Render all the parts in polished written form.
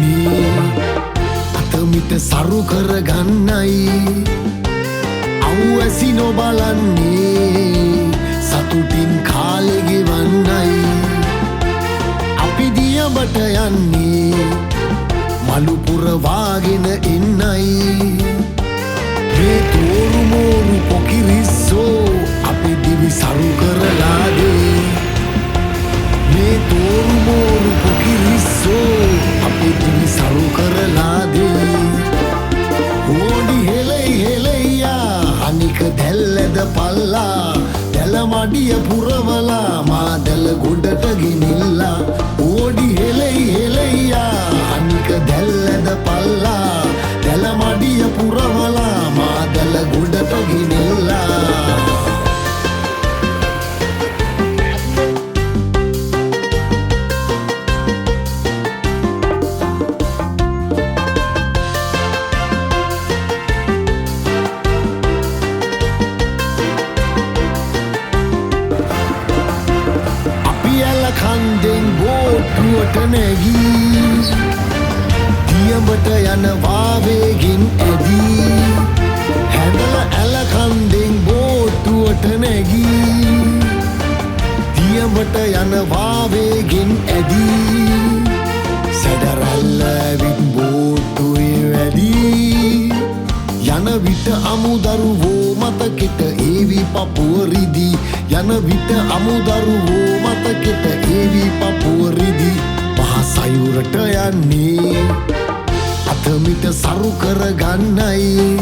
යන්නේ අතමිට සරු කරගන්නයි අවැසි නොබලන්නේ සතුටින් කාලෙ ගෙවන්නයි අපි දියඹට යන්නේ මලු පුරවාගෙන එන්නයි මේ තෝරු මෝරු පොකිරිස්සෝ අපි දිවි සරු කරලා දේ මේ තෝරු මෝරු පොකිරිස්සෝ අපි දිවි සරු කරලා දේ ඕඩි හෙලයි හෙලයියා අනික දැල්ලද පල්ලා දැල මඩිය පුරවලා මා දැල ගොඩට ගෙනිල්ලා ඕඩි හෙලයි හෙලයියා අනික දැල්ලද පල්ලා දැල මඩිය පුරවලා මා දැල ගොඩට ගෙනිල්ලා කන්දෙන් බෝට්ටුවට නැගී දියඹට යන වාවේගෙන් ඇදී හැඩල ඇල කන්දෙන් බෝට්ටුවට නැගී දියඹට යන වාවේගෙන් ඇදී සැඩරල්ල ඇවිත් බෝට්ටුවේ වැඩී යන විට අමුදරුවෝ මතකෙට ඒවි පපුවරිදි යන විට අමුදරුවෝ මතකෙට ඒවි පපුවරිදි පහසයුරට යන්නේ අතමිට සරු කරගන්නයි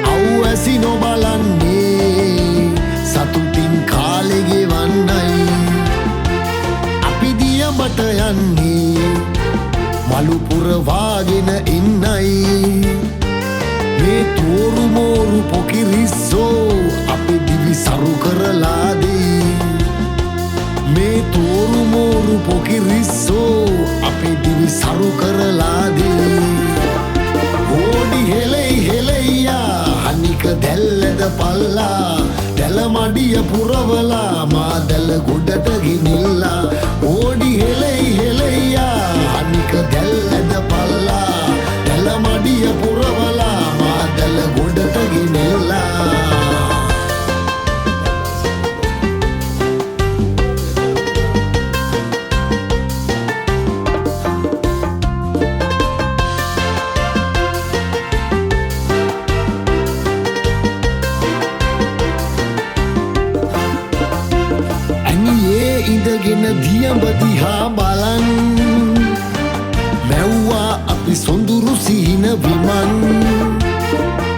අවැසි නොබලන්නේ සතුටින් කාලෙ ගෙවන්නයි අපි දියඹට යන්නේ මලු පුරවාගෙන එන්නයි මේ තෝරු මෝරු පොකිරිස්සෝ අපි දිවි සරු කරලා දේ මේ තෝරු මෝරු පොකිරිස්සෝ අපි දිවි සරු කරලා දේ ඕඩි හෙලයි හෙලයියා අනික දැල්ලද පල්ලා දැල මඩිය පුරවලා මා දැල ගොඩට ගෙනිල්ලා ඕඩි හෙලයි හෙලයියා අනික දැල්ලද පල්ලා දැල මඩිය පුරවලා දැල ගොඩට ගෙනෙල්ලා ඇනියේ ඉඳගෙන දියඹ දිහා බලන් මැව්වා අපි සොඳුරු සිහින විමන්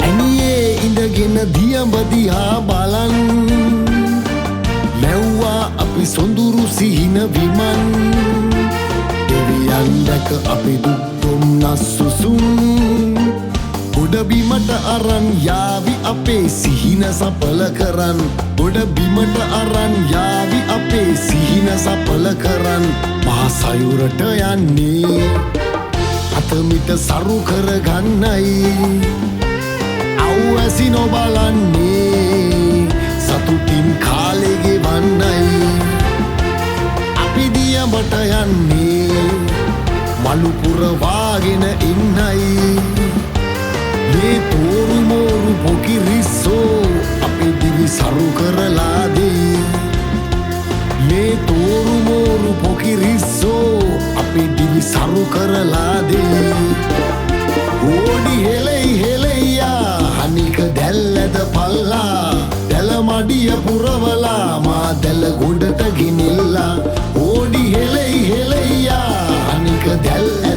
ඇනියේ ඉඳගෙන දියඹ දිහා බලන් මැව්වා අපි සොඳුරු සිහින විමන් දෙවියන් දැක අපි දුක් දුම්නස් සුසුම් ගොඩ බිමට අරන් යාවි අපේ සිහින සපල කරන් ගොඩ බිමට අරන් යාවි අපේ සිහින සපල කරන් මහසයුරට යන්නේ අතමිට සරු කරගන්නයි අවැසි නොබලන්නේ සතුටින් කාලෙ ගෙවන්නයි අපි දියඹට යන්නේ මලු පුරවාගෙන එන්නයි මේ තෝරු මෝරු පොකිරිස්සෝ අපි දිවි සරු කරලා දේ මේ තෝරු මෝරු පොකිරිස්සෝ අපි දිවි සරු කරලා දේ ඕඩි හෙලයි හෙලයියා අනික දැල්ලද පල්ලා දැල මඩිය පුරවලා මා දැල ගොඩට ගෙනිල්ලා ඕඩි හෙලයි හෙලයියා අනික දැල්ල